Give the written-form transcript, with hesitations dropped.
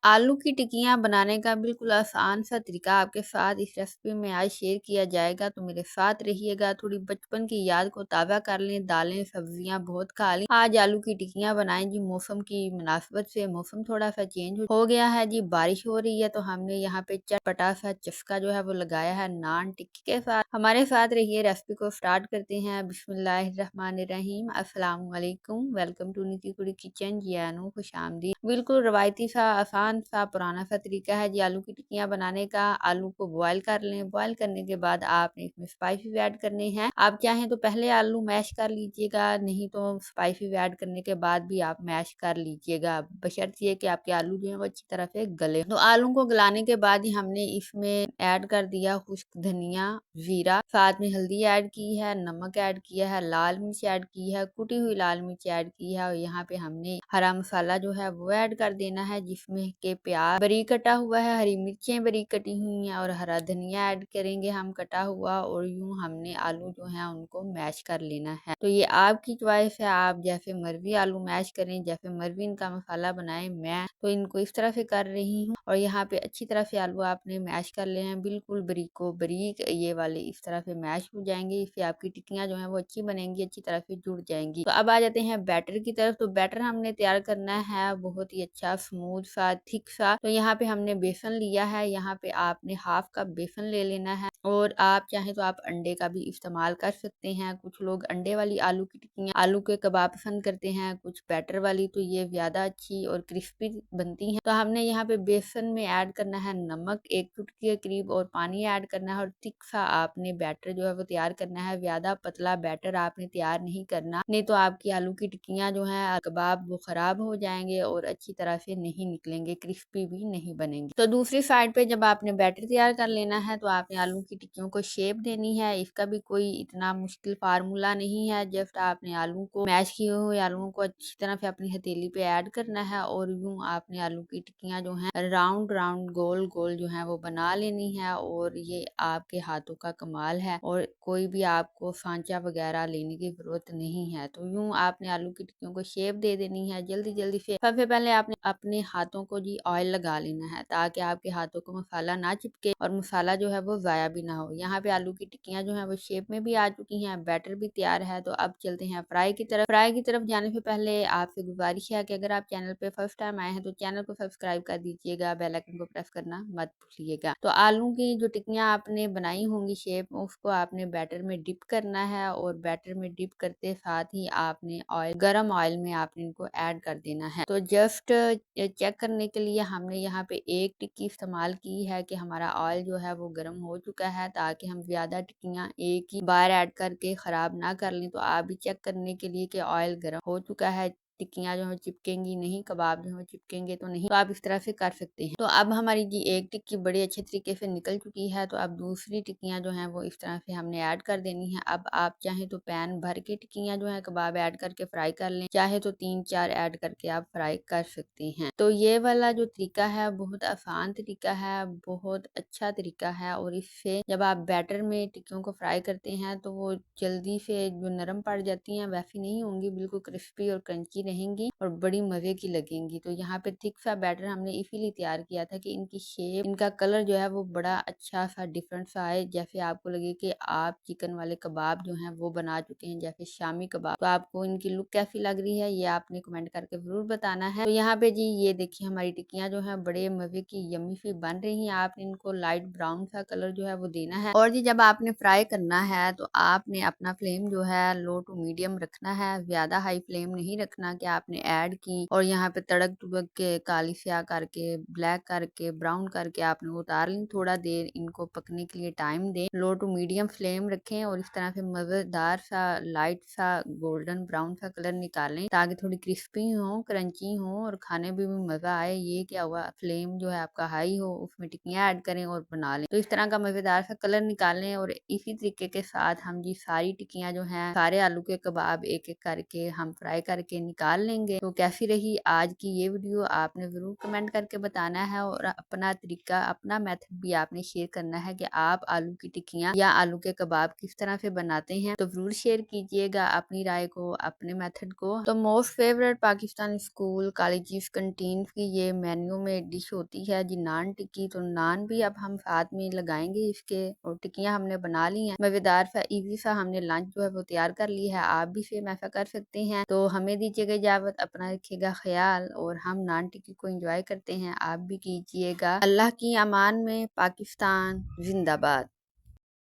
आलू की टिक्कियाँ बनाने का बिल्कुल आसान सा तरीका आपके साथ इस रेसिपी में आज शेयर किया जाएगा, तो मेरे साथ रहिएगा। थोड़ी बचपन की याद को ताज़ा कर लें, दालें सब्जियां बहुत खा लें। आज आलू की टिक्कियाँ बनाएं जी। मौसम की मुनासिबत से मौसम थोड़ा सा चेंज हो गया है जी, बारिश हो रही है, तो हमने यहाँ पे चटपटा सा चस्का जो है वो लगाया है नान टिक्की के साथ। हमारे साथ रहिए, रेसिपी को स्टार्ट करते हैं। बिस्मिल्लाहिर्रहमानिर्रहीम, अस्सलाम वालेकुम, वेलकम टू निकी कुड़ी किचन। जी आनो, खुशामदीद। बिल्कुल रवायती सा आसान सा पुराना सा तरीका है जी आलू की टिक्कियाँ बनाने का। आलू को बॉयल कर लें, बॉयल करने के बाद आपने इसमें स्पाइसेस ऐड करने हैं। आप चाहें तो पहले आलू मैश कर लीजिएगा, नहीं तो स्पाइसेस ऐड करने के बाद भी आप मैश कर लीजिएगा, बशर्ते ये कि आपके आलू जो है वो अच्छी तरह से गले। तो आलू को गलाने के बाद ही हमने इसमें ऐड कर दिया खुश्क धनिया, जीरा, साथ में हल्दी ऐड की है, नमक ऐड किया है, लाल मिर्च ऐड की है, कुटी हुई लाल मिर्च ऐड की है, और यहाँ पे हमने हरा मसाला जो है वो ऐड कर देना है, जिसमें के प्याज बारीक कटा हुआ है, हरी मिर्चें बारीक कटी हुई हैं और हरा धनिया ऐड करेंगे हम कटा हुआ। और यूं हमने आलू जो है उनको मैश कर लेना है। तो ये आपकी चॉइस है, आप जैसे मर्जी आलू मैश करें, जैसे मर्जी इनका मसाला बनाएं। मैं तो इनको इस तरह से कर रही हूँ। और यहाँ पे अच्छी तरह से आलू आपने मैश कर ले हैं, बिल्कुल बारीको बारीक ये वाले इस तरह से मैश हो जाएंगे। इससे आपकी टिक्कियाँ जो है वो अच्छी बनेंगी, अच्छी तरह से जुड़ जाएंगी। तो अब आ जाते हैं बैटर की तरफ। तो बैटर हमने तैयार करना है बहुत ही अच्छा स्मूथ सा, थिक सा। तो यहाँ पे हमने बेसन लिया है, यहाँ पे आपने हाफ कप बेसन ले लेना है। और आप चाहें तो आप अंडे का भी इस्तेमाल कर सकते हैं। कुछ लोग अंडे वाली आलू की टिक्कियाँ, आलू के कबाब पसंद करते हैं, कुछ बैटर वाली, तो ये ज्यादा अच्छी और क्रिस्पी बनती हैं। तो हमने यहाँ पे बेसन में ऐड करना है नमक, एक चुटकी के करीब, और पानी ऐड करना है। और थिक सा आपने बैटर जो है वो तैयार करना है। ज्यादा पतला बैटर आपने तैयार नहीं करना, नहीं तो आपकी आलू की टिक्कियाँ जो है कबाब वो खराब हो जाएंगे और अच्छी तरह से नहीं निकलेंगे, क्रिस्पी भी नहीं बनेंगे। तो दूसरी साइड पे जब आपने बैटर तैयार कर लेना है, तो आपने आलू की टिक्कियों को शेप देनी है। इसका भी कोई इतना मुश्किल फार्मूला नहीं है, जस्ट आपने आलू को मैश किए हुए आलूओं को अच्छी तरह से अपनी हथेली पे ऐड करना है, और यूं आपने आलू की टिक्कियां जो हैं राउंड राउंड गोल गोल जो है वो बना लेनी है। और ये आपके हाथों का कमाल है, और कोई भी आपको सांचा वगैरह लेने की जरूरत नहीं है। तो यूं आपने आलू की टिक्कियों को शेप दे देनी है जल्दी जल्दी से। सबसे पहले आपने अपने हाथों को जी ऑयल लगा लेना है, ताकि आपके हाथों को मसाला ना चिपके और मसाला जो है वो जाया भी ना हो। यहाँ पे आलू की टिक्कियां जो है वो शेप में भी आ चुकी हैं, बैटर भी तैयार है। तो अब चलते हैं फ्राई की तरफ। फ्राई की तरफ जाने से पहले आपसे गुजारिश है कि अगर आप चैनल पे फर्स्ट टाइम आए हैं तो चैनल को सब्सक्राइब कर दीजिएगा, बेल आइकन को प्रेस करना मत भूलिएगा। तो आलू की जो टिक्कियां आपने बनाई होंगी शेप, उसको आपने बैटर में डिप करना है, और बैटर में डिप करते साथ ही आपने ऑयल, गरम ऑयल में आपने इनको ऐड कर देना है। तो जस्ट चेक करने के लिए हमने यहाँ पे एक टिक्की इस्तेमाल की है कि हमारा ऑयल जो है वो गर्म हो चुका है, ताकि हम ज्यादा टिक्कियाँ एक ही बार ऐड करके खराब ना कर लें। तो आप भी चेक करने के लिए कि ऑयल गर्म हो चुका है, टिक्कियाँ जो है चिपकेंगी नहीं, कबाब जो है चिपकेंगे तो नहीं, तो आप इस तरह से कर सकते हैं। तो अब हमारी जी एक टिक्की बड़ी अच्छे तरीके से निकल चुकी है। तो अब दूसरी टिक्कियाँ जो हैं वो इस तरह से हमने ऐड कर देनी है। अब आप चाहें तो पैन भर के टिक्कियाँ जो है कबाब ऐड करके फ्राई कर लें, चाहे तो 3-4 ऐड करके आप फ्राई कर सकते हैं। तो ये वाला जो तरीका है बहुत आसान तरीका है, बहुत अच्छा तरीका है, और इससे जब आप बैटर में टिक्कियों को फ्राई करते हैं तो वो जल्दी से जो नरम पड़ जाती हैं वैसी नहीं होंगी, बिल्कुल क्रिस्पी और क्रंची रहेंगी और बड़ी मजे की लगेंगी। तो यहाँ पे थिक सा बैटर हमने इसीलिए तैयार किया था कि इनकी शेप, इनका कलर जो है वो बड़ा अच्छा सा डिफरेंट सा आए, जैसे आपको लगे कि आप चिकन वाले कबाब जो हैं वो बना चुके हैं, जैसे शामी कबाब। तो आपको इनकी लुक कैसी लग रही है ये आपने कमेंट करके जरूर बताना है। तो यहाँ पे जी ये देखिए हमारी टिक्कियाँ जो है बड़े मजे की यम्मी सी बन रही हैं। आपने इनको लाइट ब्राउन सा कलर जो है वो देना है, और जी जब आपने फ्राई करना है तो आपने अपना फ्लेम जो है लो टू मीडियम रखना है, ज्यादा हाई फ्लेम नहीं रखना कि आपने ऐड की और यहाँ पे तड़क टुड़क के काली स्याह करके, ब्लैक करके, ब्राउन करके आपने उतार ली। थोड़ा देर इनको पकने के लिए टाइम दें, लो टू मीडियम फ्लेम रखें, और इस तरह से मजेदार सा लाइट सा गोल्डन ब्राउन सा कलर निकालें, ताकि थोड़ी क्रिस्पी हो, क्रंची हो और खाने में भी मजा आए। ये क्या हुआ, फ्लेम जो है आपका हाई हो, उसमें टिक्कियां ऐड करें और बना लें। तो इस तरह का मजेदार सा कलर निकालें, और इसी तरीके के साथ हम जी सारी टिक्कियां जो हैं, सारे आलू के कबाब एक एक करके हम फ्राई करके निकाल निकाल लेंगे। तो कैसी रही आज की ये वीडियो आपने ज़रूर कमेंट करके बताना है और अपना तरीका, अपना मेथड भी आपने शेयर करना है कि आप आलू की टिक्कियाँ या आलू के कबाब किस तरह से बनाते हैं। तो ज़रूर शेयर कीजिएगा अपनी राय को, अपने मेथड को। तो most favourite Pakistani school colleges canteen की ये मेन्यू में डिश होती है जी नान टिक्की। तो नान भी अब हम साथ में लगाएंगे इसके, और टिक्कियाँ हमने बना ली हैं। मज़ेदार सा इजी सा हमने लंच जो है वो तैयार कर लिया है। आप भी सेम ऐसा कर सकते हैं। तो हमें दीजिएगा इजाज़त, अपना रखिएगा ख्याल, और हम नान टिक्की को एंजॉय करते हैं। आप भी कीजिएगा। अल्लाह की अमान में। पाकिस्तान जिंदाबाद।